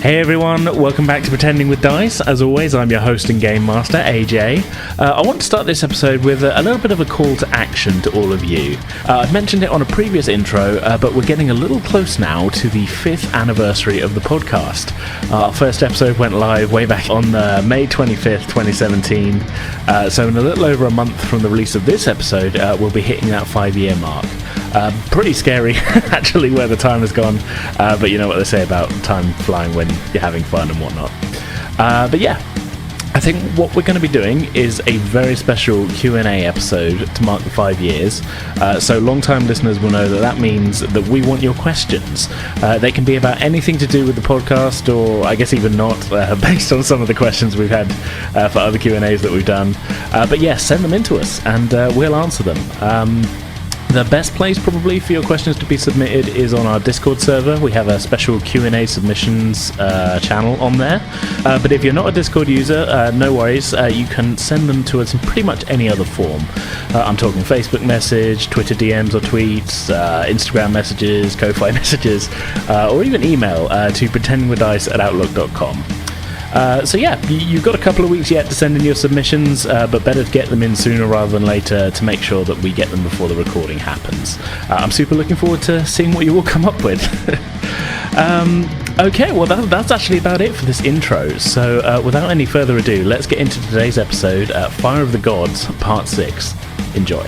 Hey everyone, welcome back to Pretending with Dice. As always, I'm your host and game master, AJ. I want to start this episode with a little bit of a call to action to all of you. I've mentioned it on a previous intro, but we're getting a little close now to the 5th anniversary of the podcast. Our first episode went live way back on May 25th, 2017. So in a little over a month from the release of this episode, we'll be hitting that 5-year mark. Pretty scary, actually, where the time has gone. But you know what they say about time flying when you're having fun and whatnot. But yeah, I think what we're going to be doing is a very special Q&A episode to mark the 5 years. So long-time listeners will know that means that we want your questions. They can be about anything to do with the podcast, or I guess even not, based on some of the questions we've had for other Q&As that we've done. But yeah, send them in to us and we'll answer them. The best place probably for your questions to be submitted is on our Discord server. We have a special Q&A submissions channel on there. But if you're not a Discord user, no worries. You can send them to us in pretty much any other form. I'm talking Facebook message, Twitter DMs or tweets, Instagram messages, Ko-Fi messages, or even email to pretendingwithdice@outlook.com. So yeah, you've got a couple of weeks yet to send in your submissions, but better to get them in sooner rather than later to make sure that we get them before the recording happens. I'm super looking forward to seeing what you all come up with. Okay, well that's actually about it for this intro, so without any further ado, let's get into today's episode, Fire of the Gods, Part 6. Enjoy.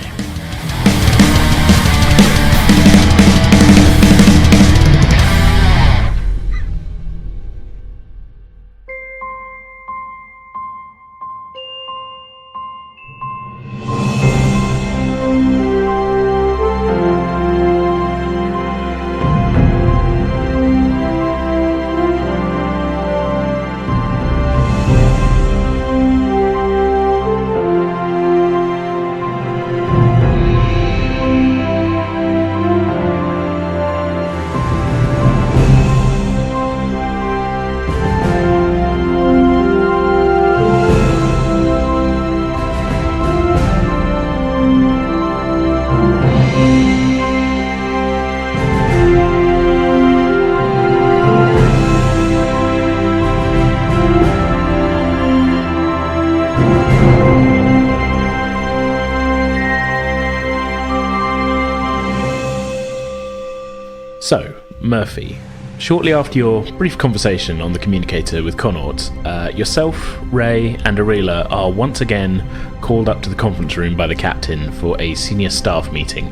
So, Murphy, shortly after your brief conversation on the communicator with Connaught, yourself, Ray, and Arela are once again called up to the conference room by the captain for a senior staff meeting,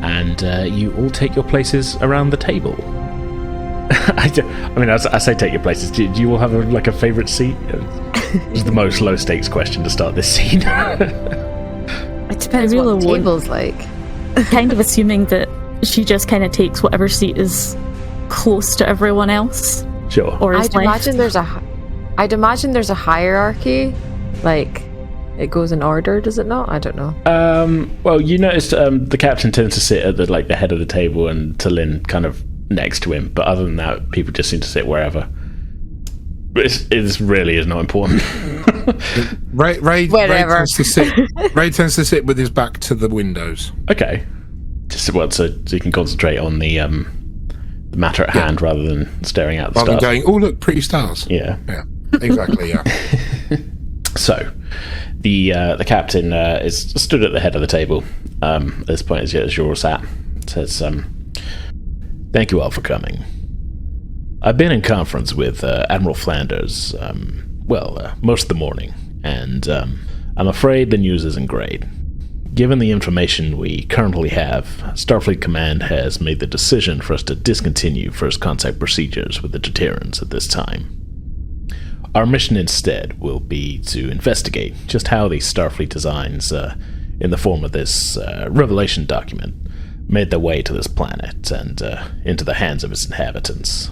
and you all take your places around the table. I say take your places. Do you all have a favourite seat? It's the most low-stakes question to start this scene. It depends what the table's like. Kind of assuming that she just kind of takes whatever seat is close to everyone else. Sure. Or is I'd imagine there's a hierarchy. Like, it goes in order, does it not? I don't know. Well, you noticed the captain tends to sit at the head of the table and Talin kind of next to him. But other than that, people just seem to sit wherever. It really is not important. Ray tends to sit with his back to the windows. Okay. Just so you can concentrate on the matter at hand rather than staring at the stars. Rather than going, oh look, pretty stars. Yeah. Yeah. Exactly. Yeah. So, the captain is stood at the head of the table. At this point, as you're all sat, says, "Thank you all for coming. I've been in conference with Admiral Flanders. Most of the morning, and I'm afraid the news isn't great. Given the information we currently have, Starfleet Command has made the decision for us to discontinue first contact procedures with the Dratirans at this time. Our mission instead will be to investigate just how these Starfleet designs, in the form of this revelation document, made their way to this planet and into the hands of its inhabitants.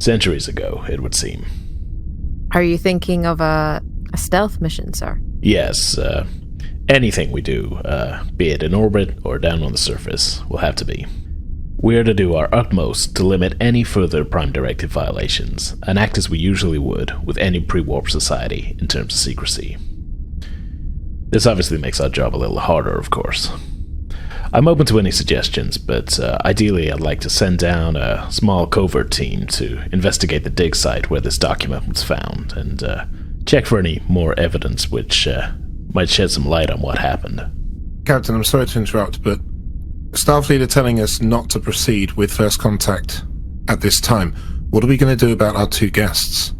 Centuries ago, it would seem." Are you thinking of a stealth mission, sir? Yes, anything we do, be it in orbit or down on the surface, will have to be. We're to do our utmost to limit any further Prime Directive violations, and act as we usually would with any pre-warp society in terms of secrecy. This obviously makes our job a little harder, of course. I'm open to any suggestions, but ideally I'd like to send down a small covert team to investigate the dig site where this document was found, and check for any more evidence which might shed some light on what happened. Captain, I'm sorry to interrupt, but Starfleet are telling us not to proceed with first contact at this time. What are we going to do about our 2 guests?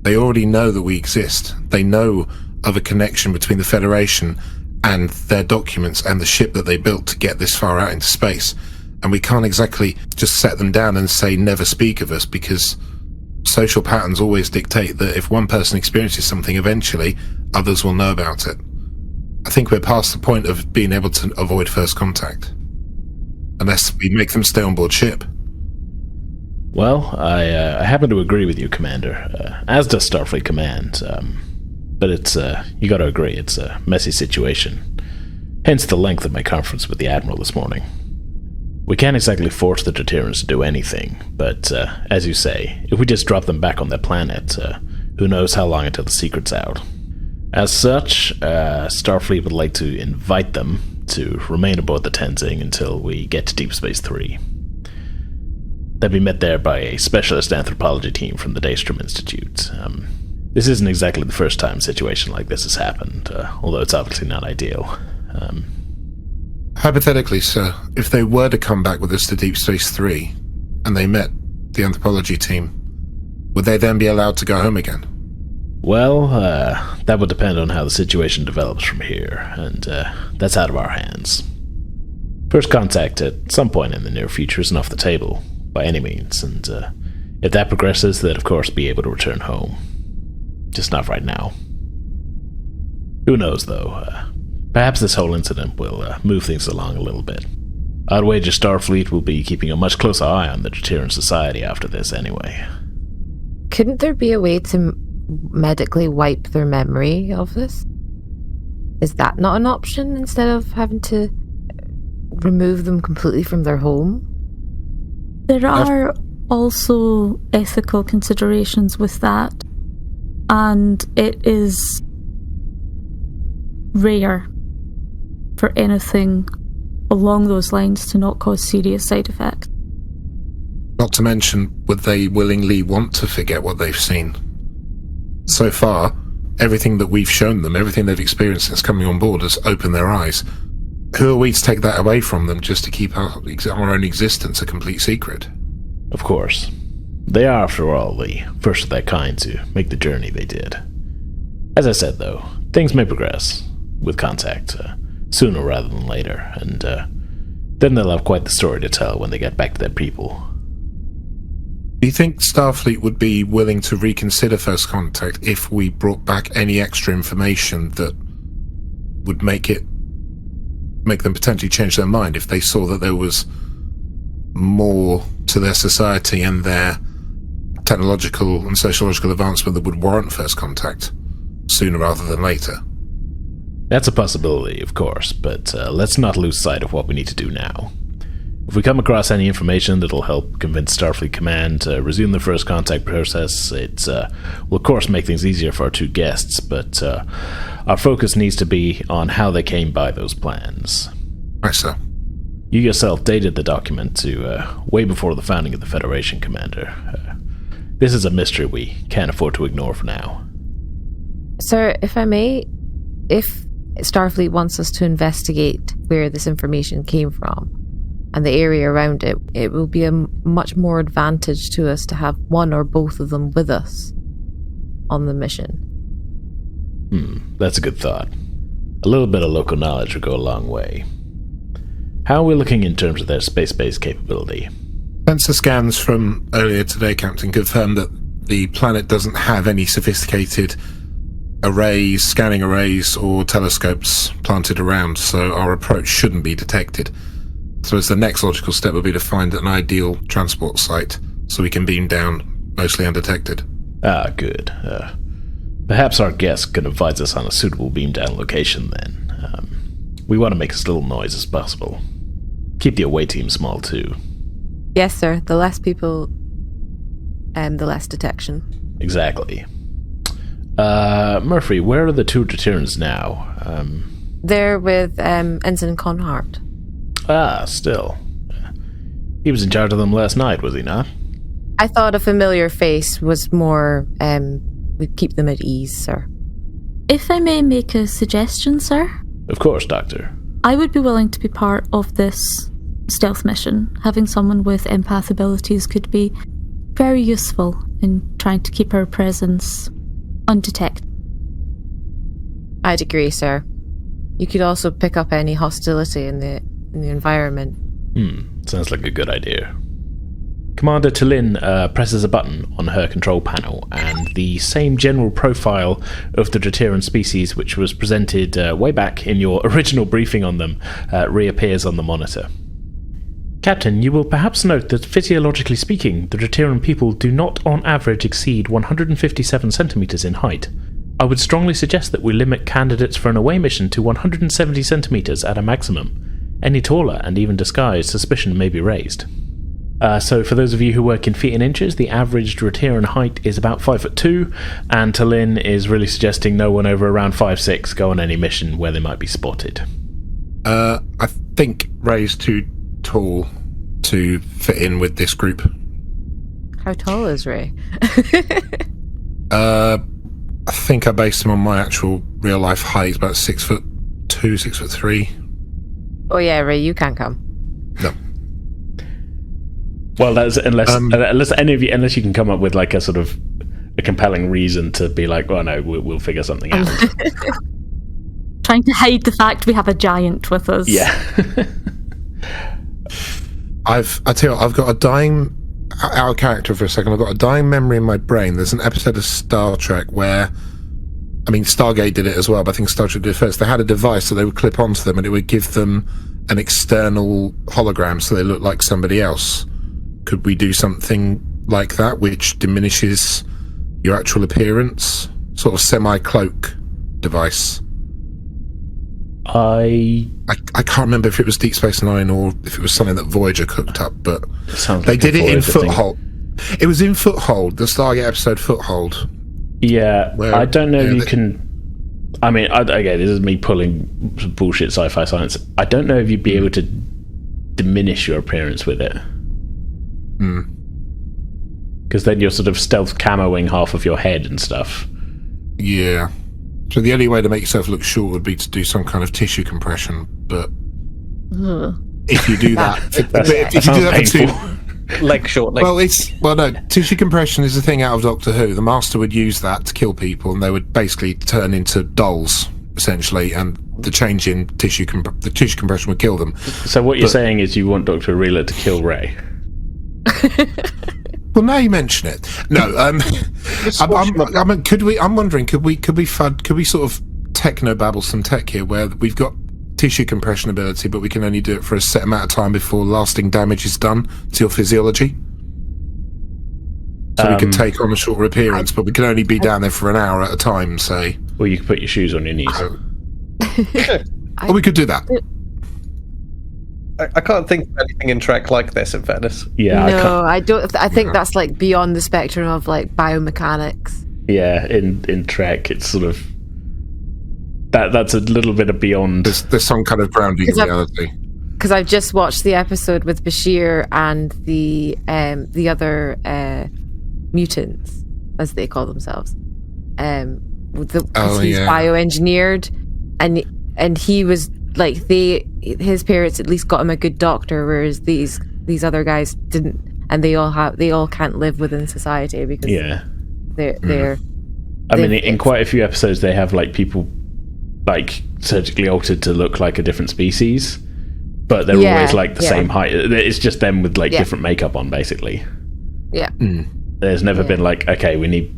They already know that we exist. They know of a connection between the Federation and their documents and the ship that they built to get this far out into space. And we can't exactly just set them down and say never speak of us, because social patterns always dictate that if one person experiences something, eventually others will know about it. I think we're past the point of being able to avoid first contact, unless we make them stay on board ship. Well, I happen to agree with you, Commander, as does Starfleet Command. But it's, you gotta agree, it's a messy situation. Hence the length of my conference with the Admiral this morning. We can't exactly force the Dratirans to do anything, but, as you say, if we just drop them back on their planet, who knows how long until the secret's out. As such, Starfleet would like to invite them to remain aboard the Tenzing until we get to Deep Space 3. They'll be met there by a specialist anthropology team from the Daystrom Institute. This isn't exactly the first time a situation like this has happened, although it's obviously not ideal. Hypothetically, sir, if they were to come back with us to Deep Space 3, and they met the anthropology team, would they then be allowed to go home again? Well, that would depend on how the situation develops from here, and that's out of our hands. First contact at some point in the near future isn't off the table, by any means, and if that progresses, they'd of course be able to return home. Just not right now. Who knows, though? Perhaps this whole incident will move things along a little bit. I'd wager Starfleet will be keeping a much closer eye on the Dratiran society after this anyway. Couldn't there be a way to medically wipe their memory of this? Is that not an option instead of having to remove them completely from their home? There are also ethical considerations with that, and it is rare for anything along those lines to not cause serious side effects. Not to mention, would they willingly want to forget what they've seen? So far, everything that we've shown them, everything they've experienced since coming on board has opened their eyes. Who are we to take that away from them just to keep our own existence a complete secret? Of course. They are, after all, the first of their kind to make the journey they did. As I said, though, things may progress with contact sooner rather than later, and then they'll have quite the story to tell when they get back to their people. Do you think Starfleet would be willing to reconsider first contact if we brought back any extra information that would make them potentially change their mind if they saw that there was more to their society and their technological and sociological advancement that would warrant first contact sooner rather than later? That's a possibility, of course, but let's not lose sight of what we need to do now. If we come across any information that'll help convince Starfleet Command to resume the first contact process, it will of course make things easier for our 2 guests, but our focus needs to be on how they came by those plans. Right, sir. You yourself dated the document to way before the founding of the Federation, Commander. This is a mystery we can't afford to ignore for now. Sir, if I may, if Starfleet wants us to investigate where this information came from and the area around it, it will be a much more advantage to us to have one or both of them with us on the mission. That's a good thought. A little bit of local knowledge would go a long way. How are we looking in terms of their space-based capability? Sensor scans from earlier today, Captain, confirm that the planet doesn't have any sophisticated arrays, scanning arrays, or telescopes planted around, so our approach shouldn't be detected. So as the next logical step would be to find an ideal transport site so we can beam down mostly undetected. Ah, good. Perhaps our guest can advise us on a suitable beam down location then. We want to make as little noise as possible. Keep the away team small too. Yes, sir. The less people, the less detection. Exactly. Murphy, where are the 2 Dratirans now? They're with Ensign Conhart. Still. He was in charge of them last night, was he not? I thought a familiar face was more, would keep them at ease, sir. If I may make a suggestion, sir? Of course, Doctor. I would be willing to be part of this stealth mission. Having someone with empath abilities could be very useful in trying to keep our presence undetected. I'd agree, sir. You could also pick up any hostility in the environment. Sounds like a good idea. Commander Talin presses a button on her control panel, and the same general profile of the Dratiran species which was presented way back in your original briefing on them reappears on the monitor. Captain, you will perhaps note that physiologically speaking, the Dratiran people do not on average exceed 157 centimeters in height. I would strongly suggest that we limit candidates for an away mission to 170 centimeters at a maximum. Any taller and even disguised, suspicion may be raised. So for those of you who work in feet and inches, the average Dratiran height is about 5'2", and Talin is really suggesting no one over around 5'6" go on any mission where they might be spotted. I think Ray's too tall to fit in with this group. How tall is Ray? I think I based him on my actual real life height, about 6'2", 6'3". Oh yeah, Ray, you can't come. No. Well, that's unless you can come up with like a sort of a compelling reason to be like, well, no, we'll figure something out. Trying to hide the fact we have a giant with us. Yeah. I tell you what, I've got a dying, out of character for a second, I've got a dying memory in my brain. There's an episode of Star Trek where, I mean, Stargate did it as well, but I think Star Trek did it first. They had a device that they would clip onto them and it would give them an external hologram so they look like somebody else. Could we do something like that which diminishes your actual appearance? Sort of semi-cloak device. I can't remember if it was Deep Space Nine or if it was something that Voyager cooked up, but they did it in Foothold. It was in Foothold, the Stargate episode Foothold. Yeah, I don't know if you can... I mean, okay, this is me pulling bullshit sci-fi science. I don't know if you'd be able to diminish your appearance with it. Because then you're sort of stealth camoing half of your head and stuff. Yeah. So the only way to make yourself look short would be to do some kind of tissue compression, but if you do that, if you do that for leg short. No, tissue compression is a thing out of Doctor Who. The Master would use that to kill people, and they would basically turn into dolls, essentially, and the change in tissue compression would kill them. So what you're saying is you want Dr. Aurela to kill Ray? Well, now you mention it. No, I'm wondering, could we sort of techno-babble some tech here, where we've got tissue compression ability, but we can only do it for a set amount of time before lasting damage is done to your physiology. So we could take on a shorter appearance, but we can only be down there for an hour at a time, say. Or you could put your shoes on your knees. Or we could do that. I can't think of anything in Trek like this, in fairness. Yeah, no, I don't. I think that's like beyond the spectrum of like biomechanics. Yeah, in Trek, it's sort of that's a little bit of beyond. There's some kind of grounding in reality. Because I've just watched the episode with Bashir and the other mutants, as they call themselves. He's bioengineered, and he was like his parents at least got him a good doctor, whereas these other guys didn't, and they all can't live within society because they're. I mean, in quite a few episodes, they have like people like surgically altered to look like a different species, but they're always like the same height. It's just them with like different makeup on, basically. Yeah. There's never been like, okay, we need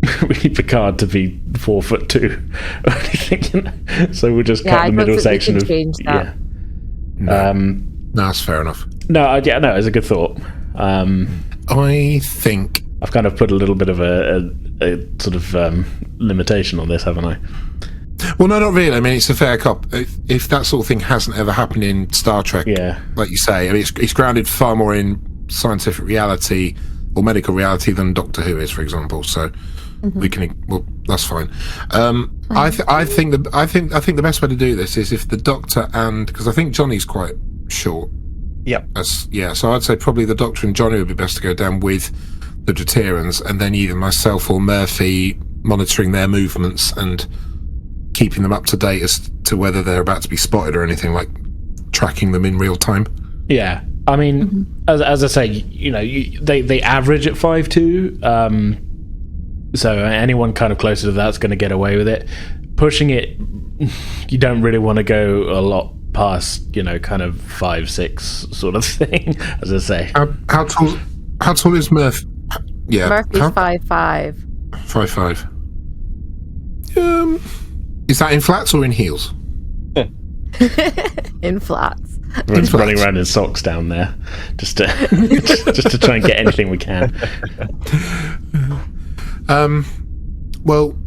Picard to be 4'2" or anything, so we'll just cut the middle section of. Yeah. No, that's fair enough. No, it's a good thought. I think I've kind of put a little bit of a sort of limitation on this, haven't I? Well, no, not really. I mean, it's a fair cop. If that sort of thing hasn't ever happened in Star Trek, like you say, I mean, it's grounded far more in scientific reality or medical reality than Doctor Who is, for example. So we can. Well, that's fine. I think the best way to do this is if the Doctor because I think Johnny's quite short. Yep. So I'd say probably the Doctor and Johnny would be best to go down with the Dratirans, and then either myself or Murphy monitoring their movements and keeping them up to date as to whether they're about to be spotted or anything, like tracking them in real time. Yeah. I mean, as I say, you know, they average at 5'2", so anyone kind of closer to that's going to get away with it. Pushing it, you don't really want to go a lot past, you know, kind of 5'6" sort of thing. As I say, how tall is Murph? Yeah, Murphy's 5'5". 5'5". Is that in flats or in heels? In flats. Everyone's running around in socks down there, just to just to try and get anything we can. Well,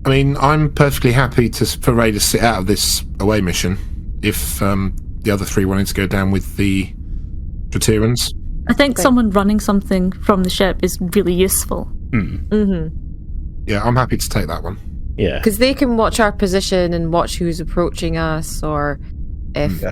I mean, I'm perfectly happy for Ray to sit out of this away mission if the other three wanted to go down with the Dratirans. I think someone running something from the ship is really useful. Yeah, I'm happy to take that one. Yeah, because they can watch our position and watch who's approaching us, or if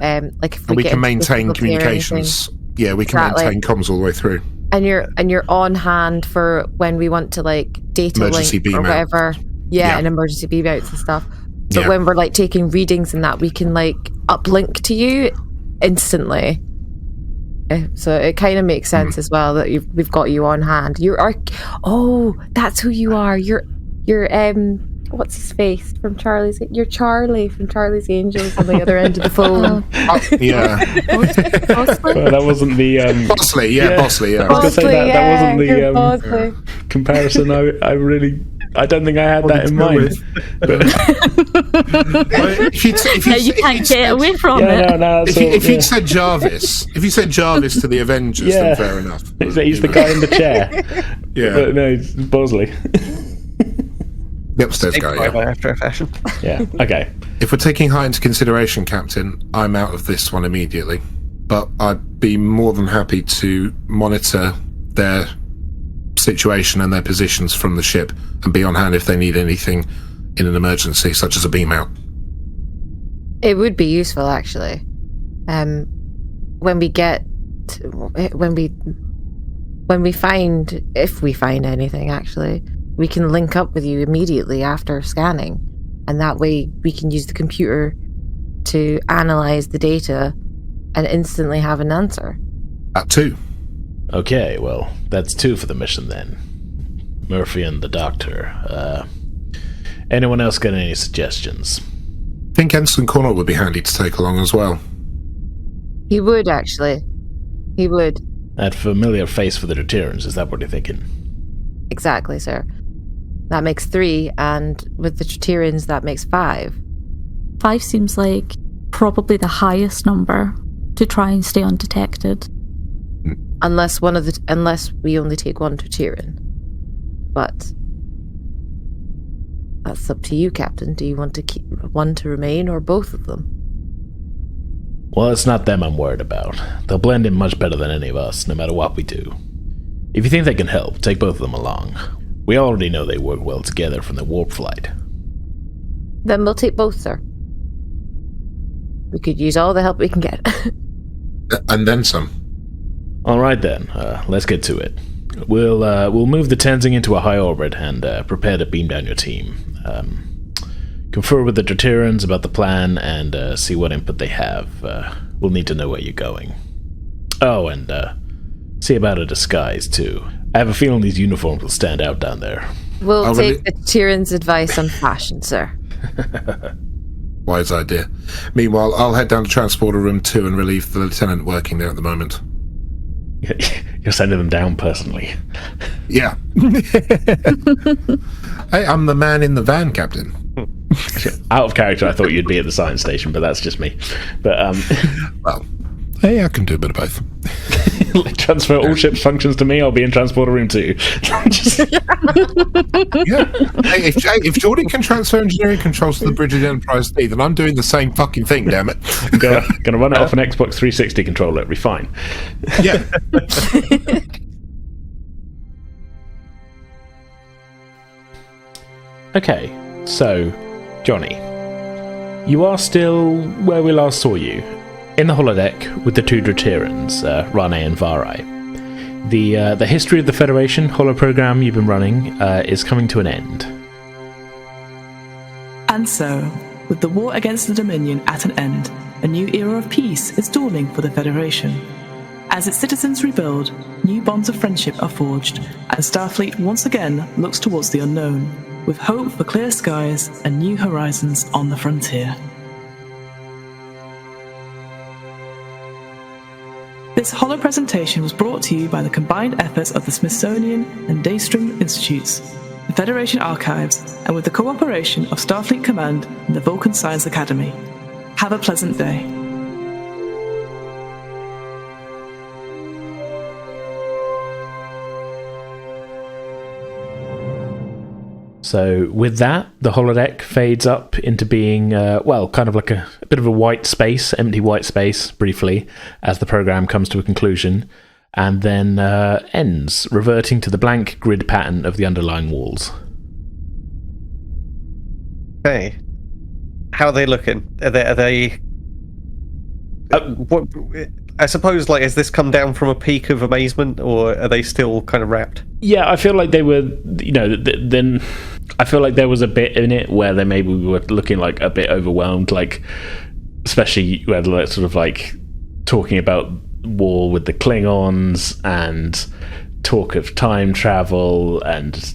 if we can maintain communications. Yeah, we can maintain comms all the way through. And you're on hand for when we want to like data emergency link beam or whatever. Yeah, and emergency beam outs and stuff. So when we're like taking readings and that, we can like uplink to you instantly. So it kind of makes sense as well that we've got you on hand. That's who you are. You're what's his face from Charlie's? You're Charlie from Charlie's Angels on the other end of the phone. Bosley? Well, that wasn't the Bosley. Yeah, Bosley. Yeah, I was going to say that wasn't the comparison. I don't think I had that in mind. You can't get away from it. No, if you'd said Jarvis, to the Avengers, then fair enough. He's the guy in the chair. Yeah, but no, it's Bosley. The upstairs guy. After a fashion. Yeah. Okay. If we're taking height into consideration, Captain, I'm out of this one immediately. But I'd be more than happy to monitor their situation and their positions from the ship and be on hand if they need anything in an emergency, such as a beam out. It would be useful, actually. If we find anything, actually, we can link up with you immediately after scanning, and that way we can use the computer to analyze the data and instantly have an answer. That too. Okay, well, that's 2 for the mission then. Murphy and the Doctor. Anyone else got any suggestions? I think Ensign Cornell would be handy to take along as well. He would, actually. He would. That familiar face for the Dratirans, is that what you're thinking? Exactly, sir. That makes 3, and with the Dratirans, that makes 5. 5 seems like probably the highest number to try and stay undetected. Unless we only take one Dratiran. But that's up to you, Captain. Do you want to keep one to remain or both of them? Well, it's not them I'm worried about. They'll blend in much better than any of us, no matter what we do. If you think they can help, take both of them along. We already know they work well together from the warp flight. Then we'll take both, sir. We could use all the help we can get. And then some. All right then, let's get to it. We'll move the Tenzing into a high orbit and prepare to beam down your team. Confer with the Dratirans about the plan and see what input they have. We'll need to know where you're going. Oh, and see about a disguise too. I have a feeling these uniforms will stand out down there. We'll take the Dratirans' advice on fashion, sir. Wise idea. Meanwhile, I'll head down to Transporter Room 2 and relieve the lieutenant working there at the moment. You're sending them down personally. Yeah. Hey, I'm the man in the van, Captain. Out of character, I thought you'd be at the science station, but that's just me. But well, hey, I can do a bit of both. Transfer all ships functions to me. I'll be in Transporter Room 2. Yeah. Hey, if Jordan can transfer engineering controls to the British Enterprise D, then I'm doing the same fucking thing. Damn it! Gonna run it off an Xbox 360 controller. It'll be fine. Yeah. Okay, so Johnny, you are still where we last saw you, in the holodeck with the two Dratirans, Rane and Varai. The history of the Federation holoprogram you've been running is coming to an end. And so, with the war against the Dominion at an end, a new era of peace is dawning for the Federation. As its citizens rebuild, new bonds of friendship are forged, and Starfleet once again looks towards the unknown, with hope for clear skies and new horizons on the frontier. This holo presentation was brought to you by the combined efforts of the Smithsonian and Daystrom Institutes, the Federation Archives, and with the cooperation of Starfleet Command and the Vulcan Science Academy. Have a pleasant day. So with that, the holodeck fades up into being, kind of like a bit of a white space, empty white space, briefly, as the program comes to a conclusion, and then ends, reverting to the blank grid pattern of the underlying walls. Okay. How are they looking? Are they what? I suppose, like, has this come down from a peak of amazement, or are they still kind of wrapped? Yeah, I feel like they were, then I feel like there was a bit in it where they maybe were looking like a bit overwhelmed, like, especially where they're sort of like talking about war with the Klingons and talk of time travel and,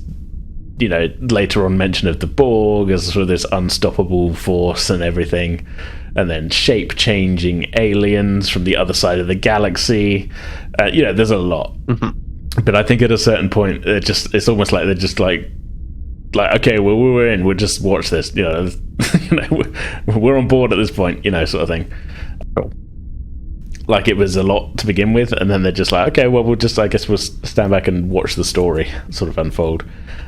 later on mention of the Borg as sort of this unstoppable force and everything. And then shape-changing aliens from the other side of the galaxy. There's a lot. Mm-hmm. But I think at a certain point, it's almost like they're just like, okay, well, we're in. We'll just watch this. We're on board at this point. Sort of thing. Cool. Like it was a lot to begin with, and then they're just like, okay, well, we'll stand back and watch the story sort of unfold.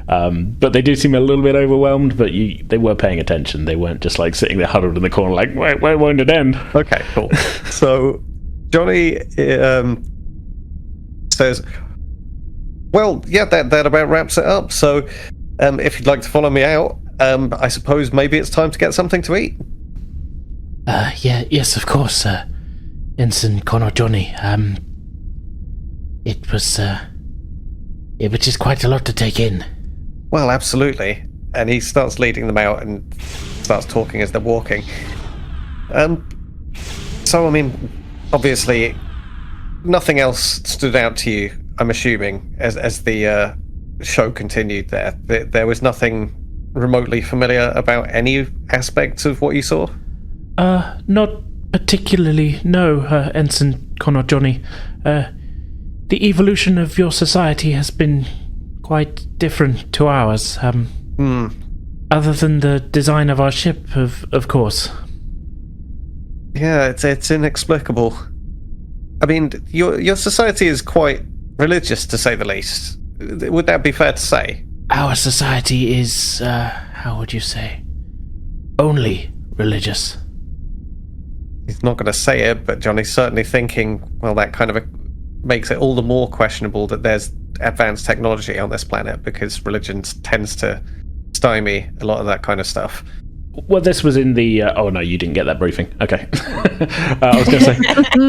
But they do seem a little bit overwhelmed, but they were paying attention. They weren't just like sitting there huddled in the corner like, where won't it end? Okay, cool. So Johnny says, well, yeah, that about wraps it up. So if you'd like to follow me out, I suppose maybe it's time to get something to eat. Yes, of course, Ensign Connor Johnny. It was just quite a lot to take in. Well, absolutely. And he starts leading them out and starts talking as they're walking. So, I mean, obviously, nothing else stood out to you, I'm assuming, as the show continued there. There was nothing remotely familiar about any aspects of what you saw? Not particularly, no, Ensign Connor Johnny. The evolution of your society has been quite different to ours. Other than the design of our ship, of course. Yeah, it's inexplicable. I mean, your society is quite religious, to say the least. Would that be fair to say? Our society is, how would you say, only religious. He's not going to say it, but Johnny's certainly thinking, well, that kind of makes it all the more questionable that there's advanced technology on this planet, because religion tends to stymie a lot of that kind of stuff. Well, this was in the... oh, no, you didn't get that briefing. Okay. I was going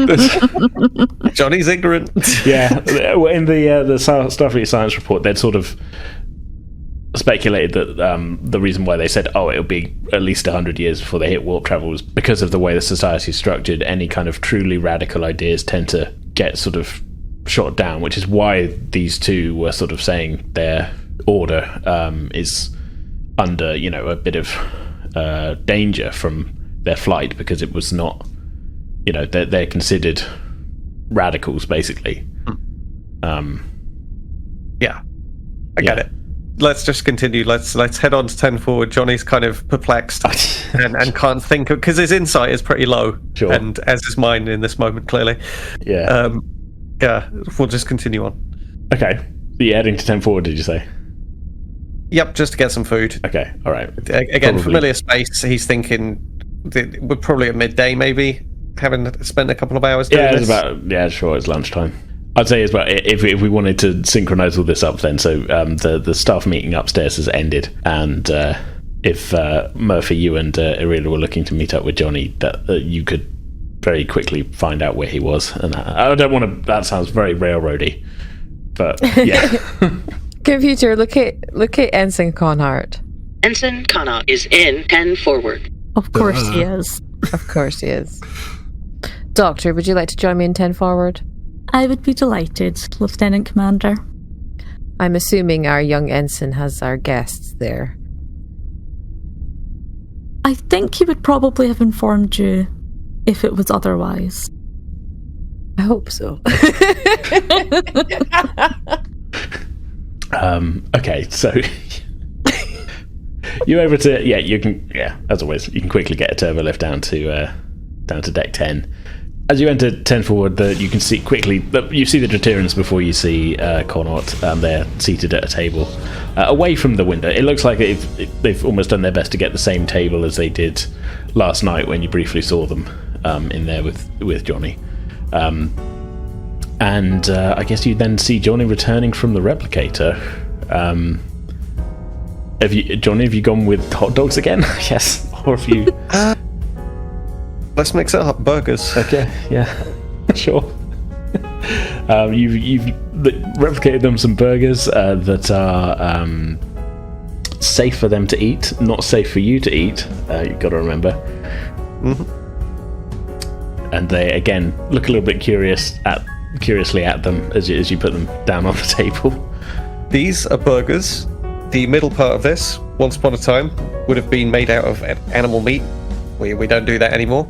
to say... Johnny's ignorant. Yeah. In the Starfleet Science Report, they'd sort of speculated that the reason why they said, it'll be at least 100 years before they hit warp travel was because of the way the society is structured. Any kind of truly radical ideas tend to get sort of shot down, which is why these two were sort of saying their order is under, a bit of danger from their flight, because it was not, they're considered radicals, basically. Yeah, I get it. Let's just continue. Let's head on to 10 forward. Johnny's kind of perplexed and can't think because his insight is pretty low, sure. And as is mine in this moment, clearly. Yeah. Yeah, we'll just continue on. Okay. You're heading to 10 forward, did you say? Yep, just to get some food. Okay, all right. Again, probably. Familiar space. He's thinking we're probably at midday, maybe, having spent a couple of hours doing this. Sure, it's lunchtime. I'd say it's about, if we wanted to synchronize all this up then, so the staff meeting upstairs has ended, and if Murphy, you and Irina were looking to meet up with Johnny, that you could very quickly find out where he was. And I don't want to. That sounds very railroady, but yeah. Computer, look at Ensign Conhart. Ensign Conhart is in 10 forward. Of course he is. Of course he is. Doctor, would you like to join me in 10 forward? I would be delighted, Lieutenant Commander. I'm assuming our young ensign has our guests there. I think he would probably have informed you if it was otherwise. I hope so. Okay, so you're able to, you can, as always, you can quickly get a turbo lift down to deck 10. As you enter 10 forward, you can see quickly, you see the Dratirans before you see Connaught. They're seated at a table away from the window. It looks like they've almost done their best to get the same table as they did last night when you briefly saw them in there with Johnny. And I guess you then see Johnny returning from the replicator. Have you gone with hot dogs again? Yes, or have you? Let's mix it up. Burgers. Okay, yeah, sure. You've replicated them some burgers that are safe for them to eat, not safe for you to eat. You've got to remember. Mm-hmm. And they again look a little bit curiously at them as you put them down on the table. These are burgers. The middle part of this, once upon a time, would have been made out of animal meat. We don't do that anymore.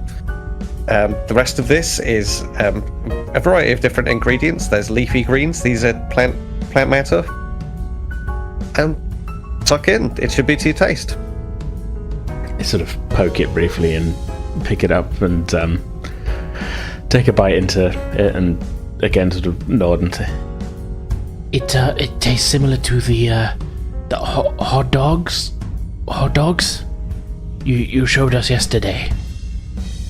The rest of this is a variety of different ingredients. There's leafy greens. These are plant matter. And tuck in. It should be to your taste. You sort of poke it briefly and pick it up and take a bite into it, and again sort of nod and say, It tastes similar to the hot dogs. Hot dogs you showed us yesterday.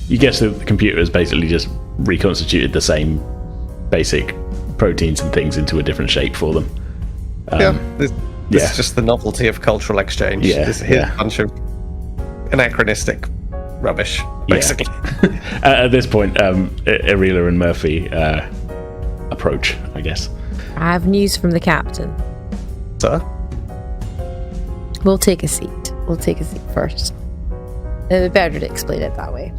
You guess that the computer has basically just reconstituted the same basic proteins and things into a different shape for them. This is just the novelty of cultural exchange. Here's a bunch of anachronistic rubbish, basically. At this point, Arila and Murphy approach, I guess. I have news from the captain. Sir? We'll take a seat. We'll take a seat first. It'd be better to explain it that way.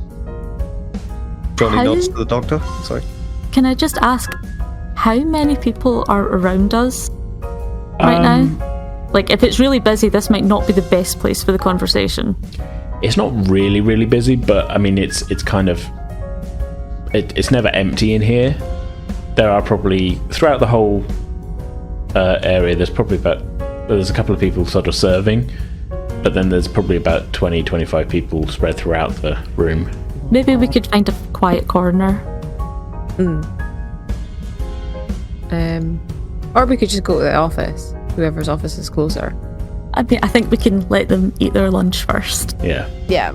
Johnny nods to the doctor. Sorry. Can I just ask, how many people are around us right now? Like, if it's really busy, this might not be the best place for the conversation. It's not really, really busy, but I mean, it's kind of... It's never empty in here. There are probably, throughout the whole area, there's a couple of people sort of serving, but then there's probably about 20, 25 people spread throughout the room. Maybe we could find a quiet corner. Or we could just go to the office, whoever's office is closer. I mean, I think we can let them eat their lunch first. Yeah. Yeah.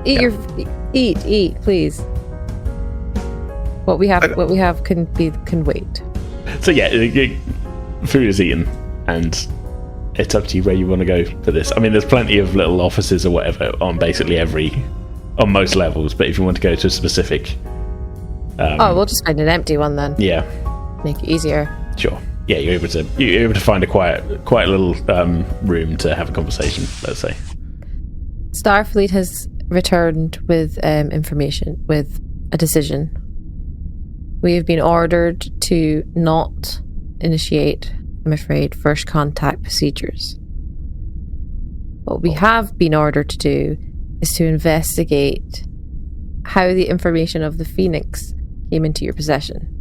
Eat, please. What we have can wait. So food is eaten, and it's up to you where you want to go for this. I mean, there's plenty of little offices or whatever on basically on most levels, but if you want to go to a specific... we'll just find an empty one then. Yeah. Make it easier. Sure. Yeah, you're able to find a quiet little room to have a conversation, let's say. Starfleet has returned with information, with a decision. We have been ordered to not initiate, I'm afraid, first contact procedures. What we have been ordered to do is to investigate how the information of the Phoenix came into your possession.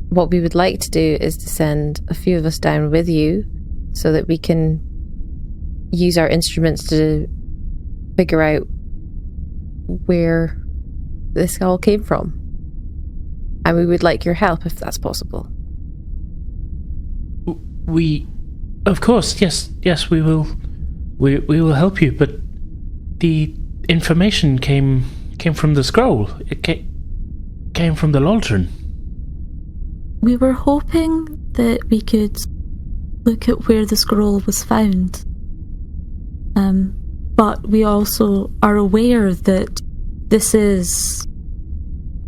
What we would like to do is to send a few of us down with you so that we can use our instruments to figure out where this all came from. And we would like your help if that's possible. Of course, yes, we will. We will help you, but the information came from the scroll. It came from the Laldron. We were hoping that we could look at where the scroll was found. But we also are aware that this is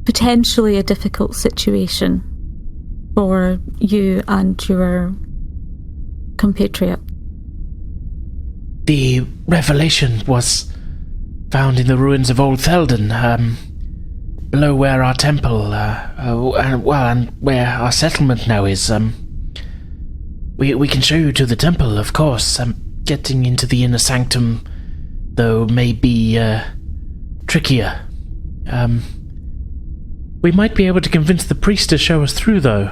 potentially a difficult situation for you and your compatriot. The revelation was found in the ruins of Old Theldon, below where our temple, and where our settlement now is. We can show you to the temple, of course. Getting into the inner sanctum, though, may be trickier. We might be able to convince the priest to show us through, though.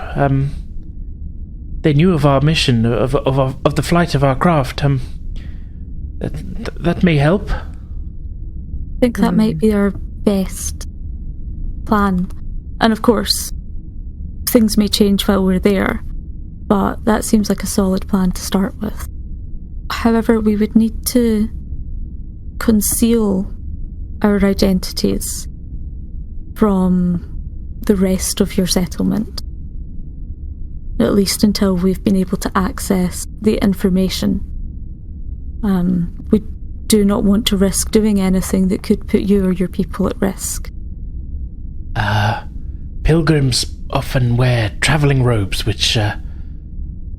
They knew of our mission, of the flight of our craft. That may help. I think that might be our best plan. And of course, things may change while we're there, but that seems like a solid plan to start with. However, we would need to conceal our identities from the rest of your settlement, at least until we've been able to access the information. We do not want to risk doing anything that could put you or your people at risk. Pilgrims often wear travelling robes which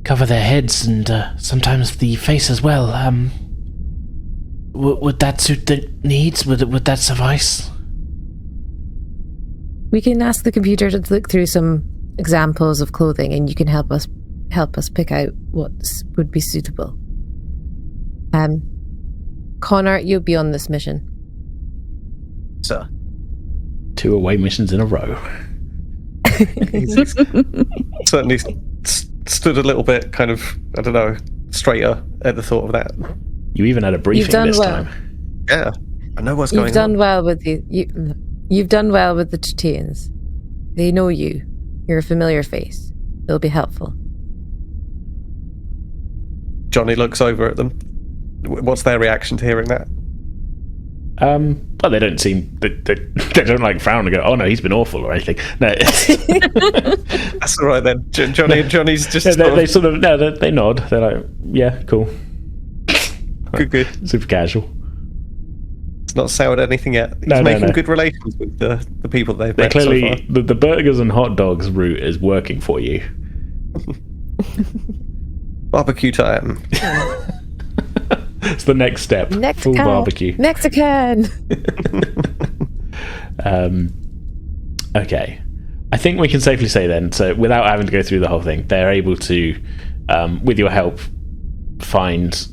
cover their heads and sometimes the face as well. Would that suit the needs? Would that suffice? We can ask the computer to look through some examples of clothing, and you can help us pick out what would be suitable. Connor, you'll be on this mission. Sir. 2 away missions in a row. Certainly stood a little bit kind of, I don't know, straighter at the thought of that. You even had a briefing this time. Yeah, I know what's going on. You've done well with You've done well with the Dratians. They know you. You're a familiar face. It'll be helpful. Johnny looks over at them. What's their reaction to hearing that? Well, they don't seem... They don't like frown and go, oh no, he's been awful or anything. No. That's all right then. Johnny's just... They nod. They're like, yeah, cool. Good. Super casual. It's not soured anything yet. He's making good relations with the people they've met clearly, so far. the burgers and hot dogs route is working for you. Barbecue time. It's the next step. Full barbecue. Mexican. Okay. I think we can safely say then, so without having to go through the whole thing, they're able to, with your help, find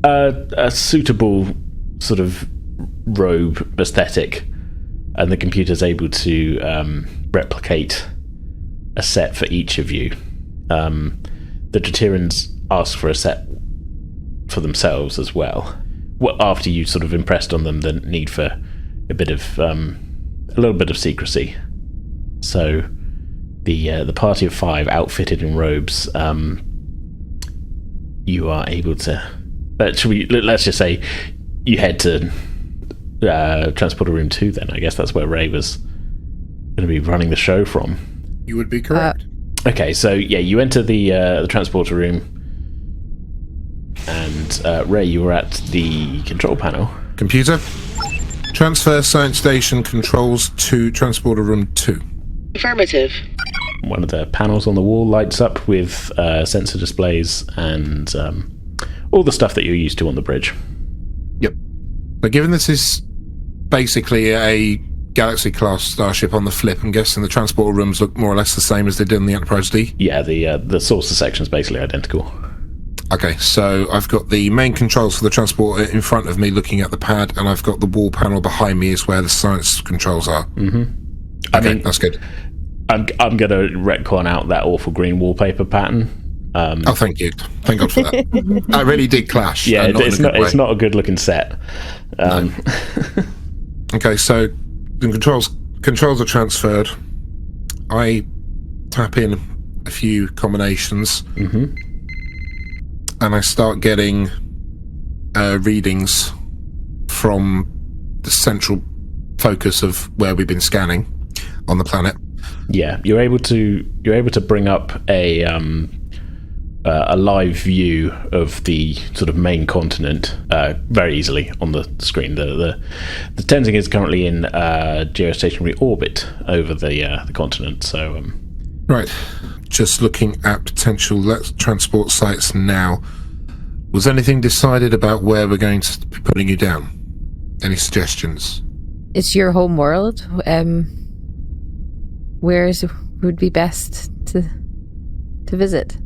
a suitable sort of robe aesthetic, and the computer's able to replicate a set for each of you. The Dratirans ask for a set for themselves as well. After you sort of impressed on them the need for a little bit of secrecy. So the party of 5 outfitted in robes, you are able to. Let's just say you head to transporter room 2. Then I guess that's where Ray was going to be running the show from. You would be correct. Okay, so yeah, you enter the transporter room, and Ray, you were at the control panel. Computer, transfer science station controls to transporter room 2. Affirmative. One of the panels on the wall lights up with sensor displays and all the stuff that you're used to on the bridge. Yep. But given this is basically a Galaxy-class starship on the flip, I'm guessing the transporter rooms look more or less the same as they did in the Enterprise D? Yeah, the saucer section is basically identical. Okay, so I've got the main controls for the transporter in front of me looking at the pad, and I've got the wall panel behind me is where the science controls are. Mm-hmm. Okay, that's good. I'm going to retcon out that awful green wallpaper pattern. Oh, thank you. Thank God for that. That really did clash. Yeah, it's not a good looking set. No. Okay, so the controls are transferred. I tap in a few combinations, and I start getting readings from the central focus of where we've been scanning on the planet. Yeah, you're able to bring up a a live view of the sort of main continent very easily on the screen. The Tenzing is currently in geostationary orbit over the continent. So right, just looking at potential transport sites now. Was anything decided about where we're going to be putting you down? Any suggestions? It's your home world. Where would be best to visit?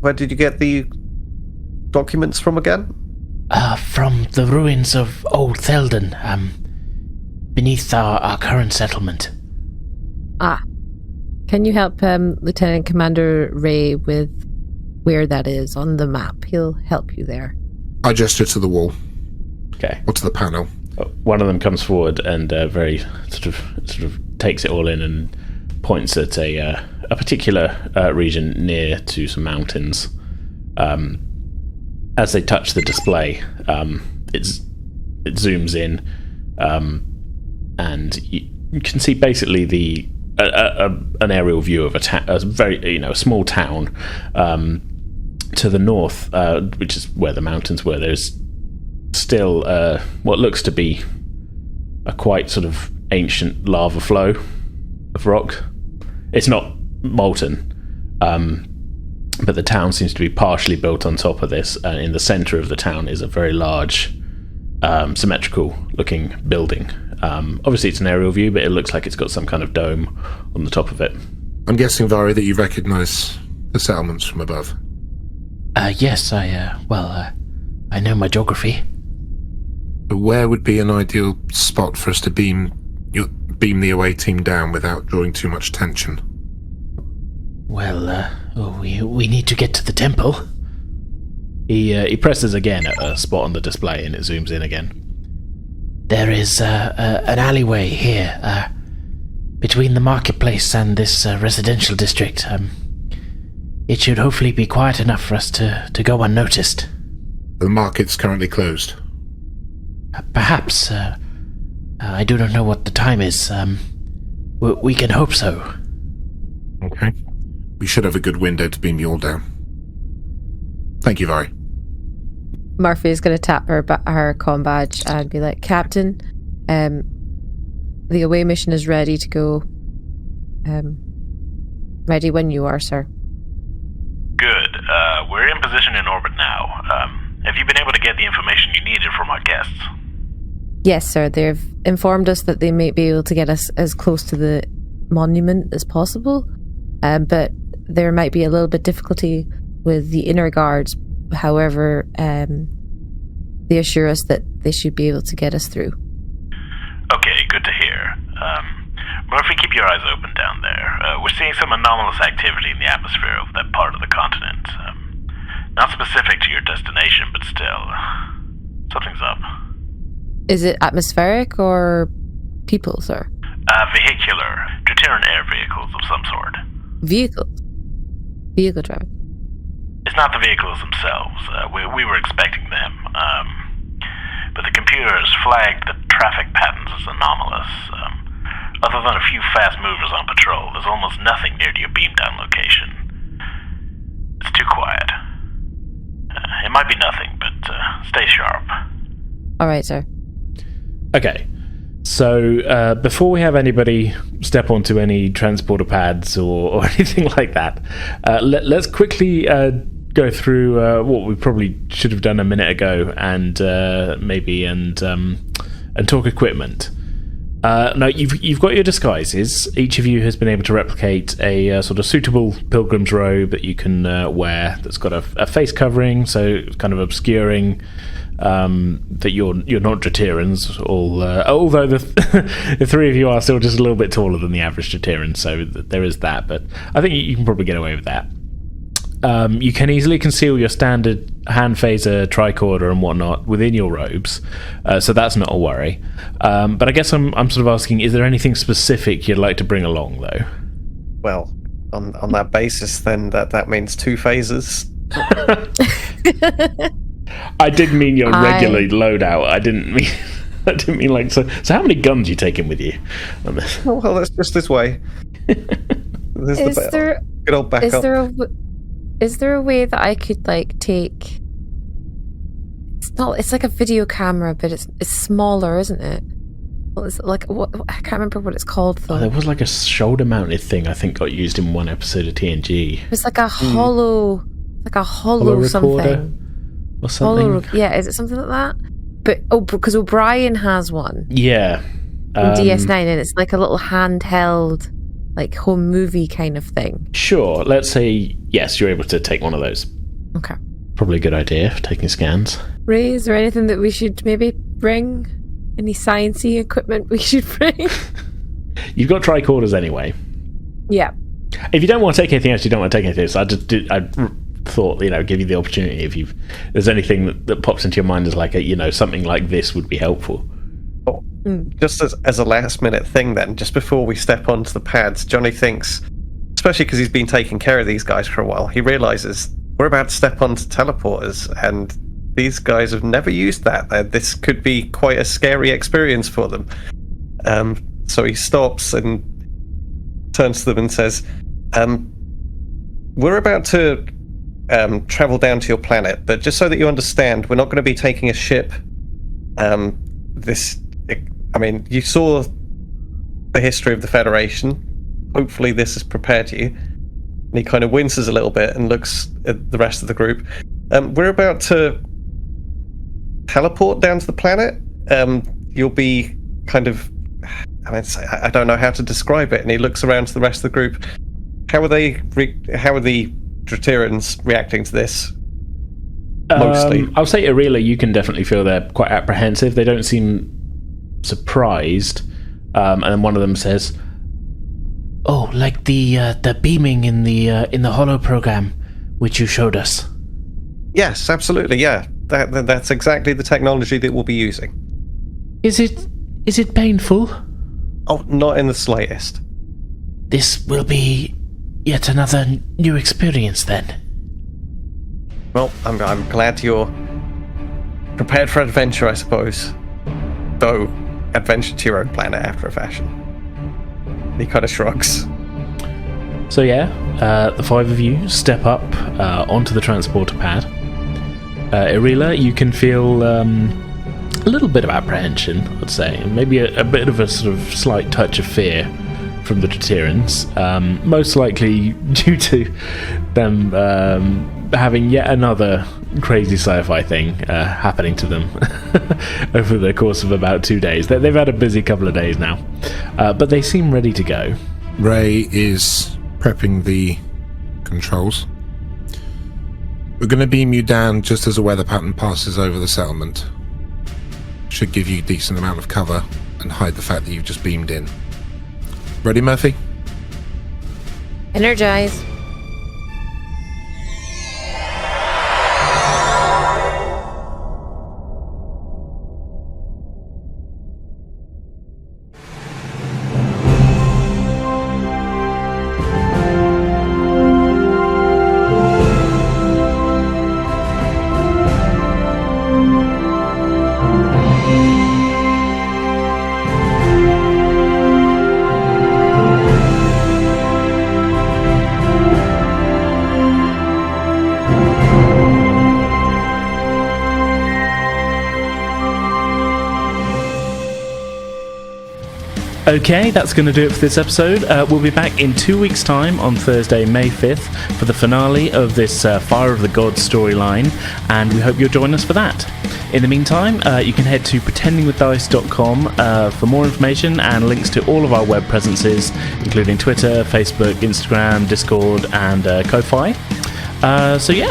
Where did you get the documents from again? From the ruins of Old Thelden, beneath our current settlement. Can you help Lieutenant Commander Ray with where that is on the map? He'll help you there. I gesture to the wall. okay. Or to the panel. One of them comes forward and very sort of takes it all in and points at a particular region near to some mountains. As they touch the display, it zooms in, and you can see basically an aerial view of a very a small town to the north, which is where the mountains were. There's still what looks to be a quite sort of ancient lava flow of rock. It's not molten, but the town seems to be partially built on top of this, and in the center of the town is a very large symmetrical looking building. Obviously it's an aerial view, but it looks like it's got some kind of dome on the top of it. I'm guessing, Vari, that you recognise the settlements from above. Yes, I know my geography. But where would be an ideal spot for us to beam the away team down without drawing too much tension? Well, we need to get to the temple. He presses again at a spot on the display and it zooms in again. There is an alleyway here, between the marketplace and this residential district. It should hopefully be quiet enough for us to go unnoticed. The market's currently closed. Perhaps. I do not know what the time is. We can hope so. Okay. We should have a good window to beam you all down. Thank you, Vari. Murphy is going to tap her comm badge and be like, Captain, the away mission is ready to go. Ready when you are, sir. Good. We're in position in orbit now. Have you been able to get the information you needed from our guests? Yes, sir. They've informed us that they may be able to get us as close to the monument as possible, but there might be a little bit difficulty with the inner guards. However, they assure us that they should be able to get us through. Okay, good to hear. Murphy, keep your eyes open down there. We're seeing some anomalous activity in the atmosphere of that part of the continent. Not specific to your destination, but still, something's up. Is it atmospheric or people, sir? Vehicular. Dratiran air vehicles of some sort. Vehicles? Vehicle traffic? It's not the vehicles themselves. We were expecting them. But the computers flagged the traffic patterns as anomalous. Other than a few fast movers on patrol, there's almost nothing near to your beam down location. It's too quiet. It might be nothing, but stay sharp. All right, sir. Okay, so before we have anybody step onto any transporter pads or anything like that, let's quickly go through what we probably should have done a minute ago and talk equipment. Now, you've got your disguises. Each of you has been able to replicate a sort of suitable pilgrim's robe that you can wear that's got a face covering, so it's kind of obscuring that you're not Dratirans, although the three of you are still just a little bit taller than the average Dratiran, so there is that, but I think you can probably get away with that. You can easily conceal your standard hand phaser, tricorder and whatnot within your robes, so that's not a worry. But I guess I'm sort of asking, is there anything specific you'd like to bring along, though? Well, on that basis, then that means 2 phasers. I didn't mean your regular loadout. I didn't mean like so how many guns you taking with you on this? Oh, well, that's just this way. Good old backup. Is there a way that I could like take? It's like a video camera, but it's smaller, isn't it? What is it like? What I can't remember what it's called though. There was like a shoulder-mounted thing I think got used in one episode of TNG. It's like a hollow, Hollow something. recorder or something. Yeah, is it something like that? But because O'Brien has one. Yeah. In DS9, and it's like a little handheld, like home movie kind of thing. Sure. Let's say yes, you're able to take one of those. Okay. Probably a good idea for taking scans. Ray, is there anything that we should maybe bring? Any sciencey equipment we should bring? You've got tricorders anyway. Yeah. If you don't want to take anything else, you don't want to take anything else. I thought, give you the opportunity if there's anything that pops into your mind as like something like this would be helpful. Just as a last minute thing then, just before we step onto the pads, Johnny thinks, especially because he's been taking care of these guys for a while, he realizes we're about to step onto teleporters and these guys have never used that. This could be quite a scary experience for them. So he stops and turns to them and says, we're about to travel down to your planet, but just so that you understand, we're not going to be taking a ship. You saw the history of the Federation. Hopefully this has prepared you. And he kind of winces a little bit and looks at the rest of the group. We're about to teleport down to the planet. You'll be kind of... I don't know how to describe it. And he looks around to the rest of the group. How are the Dratirans reacting to this? Mostly. I'll say Arela, you can definitely feel they're quite apprehensive. They don't seem surprised. And then one of them says, "Oh, like the beaming in the holo program, which you showed us." Yes, absolutely. Yeah, that's exactly the technology that we'll be using. Is it painful? Oh, not in the slightest. This will be yet another new experience then. Well, I'm glad you're prepared for adventure, I suppose. Though, adventure to your own planet after a fashion. He kind of shrugs. So the five of you step up onto the transporter pad. Arela, you can feel a little bit of apprehension, I'd say, and maybe a bit of a sort of slight touch of fear from the Dratirans, most likely due to them having yet another crazy sci-fi thing happening to them over the course of about 2 days. They've had a busy couple of days now, but they seem ready to go. Ray is prepping the controls. We're going to beam you down just as a weather pattern passes over the settlement. Should give you a decent amount of cover and hide the fact that you've just beamed in. Ready, Murphy? Energize. Okay, that's going to do it for this episode. We'll be back in 2 weeks' time on Thursday, May 5th, for the finale of this Fire of the Gods storyline, and we hope you'll join us for that. In the meantime, you can head to pretendingwithdice.com for more information and links to all of our web presences, including Twitter, Facebook, Instagram, Discord, and Ko-Fi.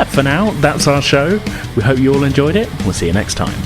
For now, that's our show. We hope you all enjoyed it. We'll see you next time.